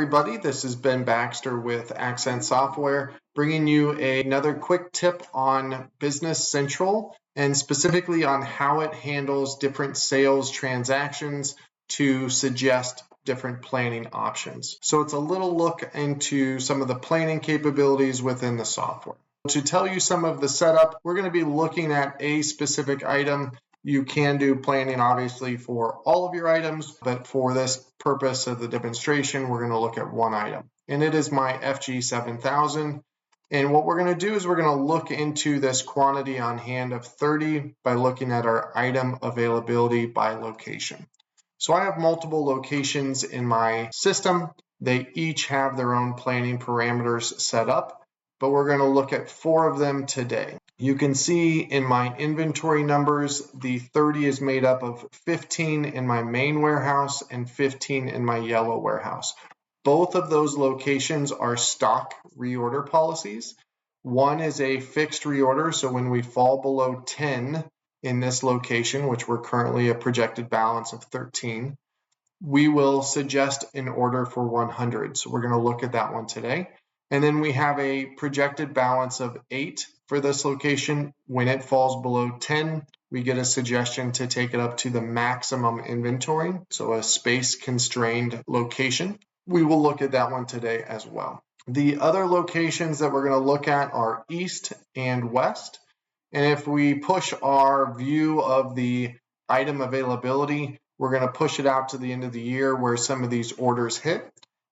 everybody. This is Ben Baxter with Accent Software, bringing you another quick tip on Business Central and specifically on how it handles different sales transactions to suggest different planning options. So it's a little look into some of the planning capabilities within the software. To tell you some of the setup, we're going to be looking at a specific item. You can do planning, obviously, for all of your items, but for this purpose of the demonstration, we're going to look at one item, and it is my FG7000. And what we're going to do is we're going to look into this quantity on hand of 30 by looking at our item availability by location. So I have multiple locations in my system. They each have their own planning parameters set up, but we're going to look at 4 of them today. You can see in my inventory numbers, the 30 is made up of 15 in my main warehouse and 15 in my yellow warehouse. Both of those locations are stock reorder policies. One is a fixed reorder, so when we fall below 10 in this location, which we're currently a projected balance of 13, we will suggest an order for 100. So we're going to look at that one today. And then we have a projected balance of 8 for this location. When it falls below 10, we get a suggestion to take it up to the maximum inventory, so a space-constrained location. We will look at that one today as well. The other locations that we're going to look at are east and west. And if we push our view of the item availability, we're going to push it out to the end of the year where some of these orders hit.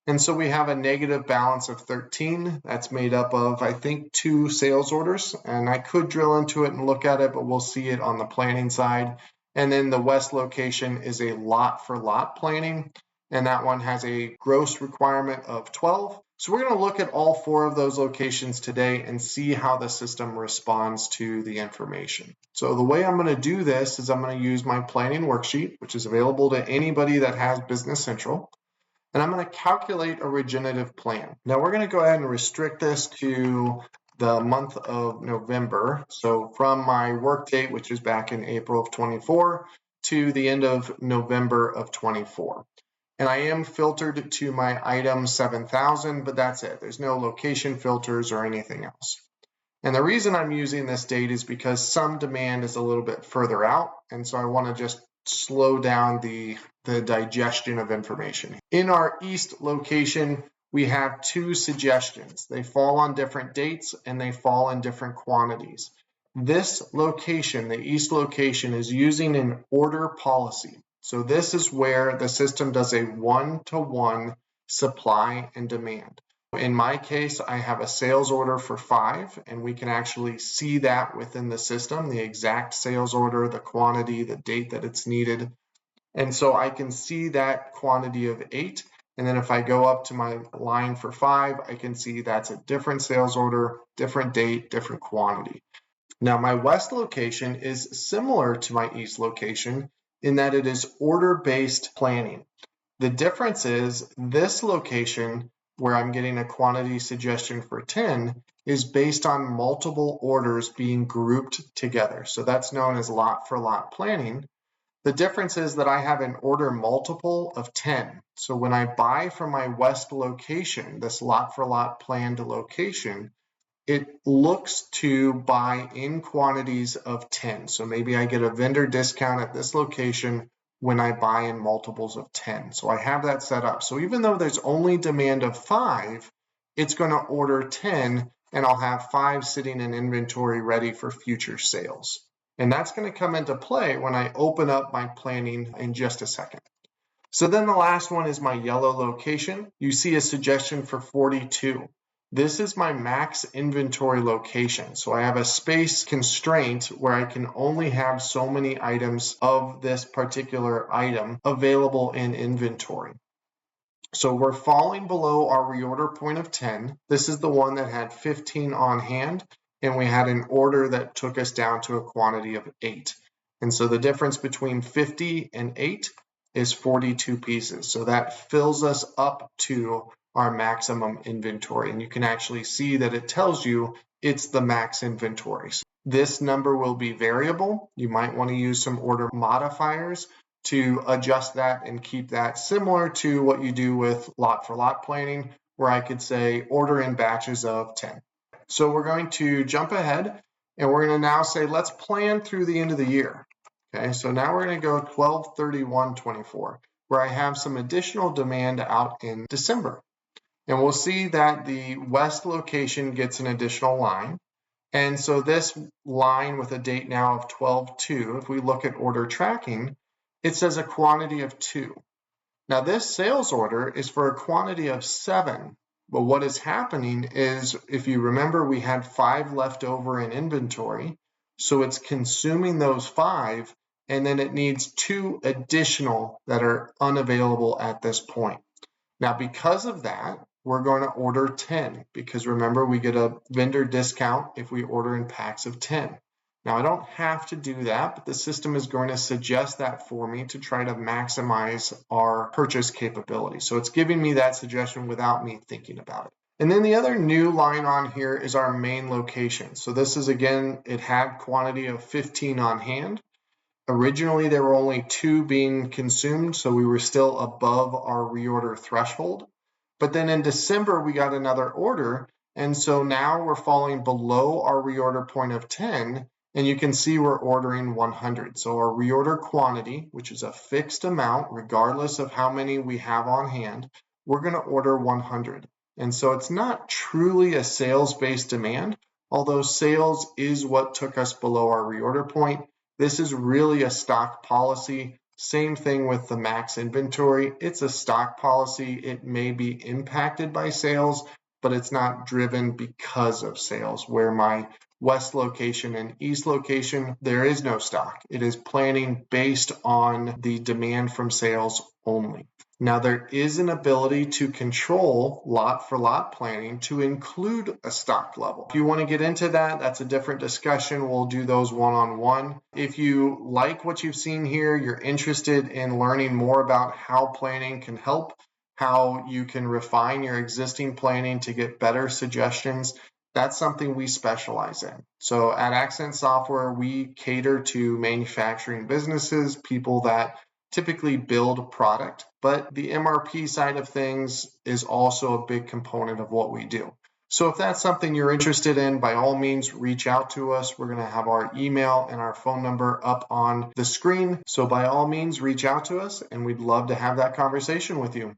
And so we have a negative balance of 13. That's made up of, I think, 2 sales orders. And I could drill into it and look at it, but we'll see it on the planning side. And then the west location is a lot for lot planning. And that one has a gross requirement of 12. So we're going to look at all 4 of those locations today and see how the system responds to the information. So the way I'm going to do this is I'm going to use my planning worksheet, which is available to anybody that has Business Central. And I'm going to calculate a regenerative plan. Now we're going to go ahead and restrict this to the month of November. So from my work date, which is back in April of 24, to the end of November of 24. And I am filtered to my item 7000, but that's it. There's no location filters or anything else. And the reason I'm using this date is because some demand is a little bit further out. And so I want to just slow down the digestion of information. In our east location, we have 2 suggestions. They fall on different dates and they fall in different quantities. This location, the east location, is using an order policy. So this is where the system does a 1-to-1 supply and demand. In my case, I have a sales order for 5, and we can actually see that within the system, the exact sales order, the quantity, the date that it's needed. And so I can see that quantity of 8. And then if I go up to my line for 5, I can see that's a different sales order, different date, different quantity. Now my west location is similar to my east location in that it is order-based planning. The difference is this location, where I'm getting a quantity suggestion for 10, is based on multiple orders being grouped together. So that's known as lot for lot planning. The difference is that I have an order multiple of 10. So when I buy from my west location, this lot for lot planned location, it looks to buy in quantities of 10. So maybe I get a vendor discount at this location when I buy in multiples of 10. So I have that set up. So even though there's only demand of 5, it's going to order 10, and I'll have 5 sitting in inventory ready for future sales. And that's going to come into play when I open up my planning in just a second. So then the last one is my yellow location. You see a suggestion for 42. This is my max inventory location. So I have a space constraint where I can only have so many items of this particular item available in inventory. So we're falling below our reorder point of 10. This is the one that had 15 on hand, and we had an order that took us down to a quantity of 8. And so the difference between 50 and 8 is 42 pieces. So that fills us up to our maximum inventory. And you can actually see that it tells you it's the max inventory. This number will be variable. You might want to use some order modifiers to adjust that and keep that similar to what you do with lot for lot planning, where I could say order in batches of 10. So we're going to jump ahead and we're going to now say, let's plan through the end of the year. Okay, so now we're going to go 12/31/24, where I have some additional demand out in December. And we'll see that the West location gets an additional line. And so this line with a date now of 12/2, if we look at order tracking, it says a quantity of 2. Now this sales order is for a quantity of 7. But what is happening is, if you remember, we had 5 left over in inventory. So it's consuming those 5, and then it needs 2 additional that are unavailable at this point. Now, because of that, we're going to order 10, because remember, we get a vendor discount if we order in packs of 10. Now, I don't have to do that, but the system is going to suggest that for me to try to maximize our purchase capability. So it's giving me that suggestion without me thinking about it. And then the other new line on here is our main location. So this is, again, it had quantity of 15 on hand. Originally, there were only 2 being consumed, so we were still above our reorder threshold. But then in December, we got another order, and so now we're falling below our reorder point of 10, and you can see we're ordering 100. So our reorder quantity, which is a fixed amount, regardless of how many we have on hand, we're going to order 100. And so it's not truly a sales-based demand, although sales is what took us below our reorder point. This is really a stock policy. Same thing with the max inventory. It's a stock policy. It may be impacted by sales, but it's not driven because of sales. Where my West location and East location, there is no stock. It is planning based on the demand from sales only. Now, there is an ability to control lot for lot planning to include a stock level. If you want to get into that, that's a different discussion. We'll do those one-on-one. If you like what you've seen here, you're interested in learning more about how planning can help, how you can refine your existing planning to get better suggestions, that's something we specialize in. So at Accent Software, we cater to manufacturing businesses, people that typically build product, but the MRP side of things is also a big component of what we do. So if that's something you're interested in, by all means, reach out to us. We're going to have our email and our phone number up on the screen. So by all means, reach out to us, and we'd love to have that conversation with you.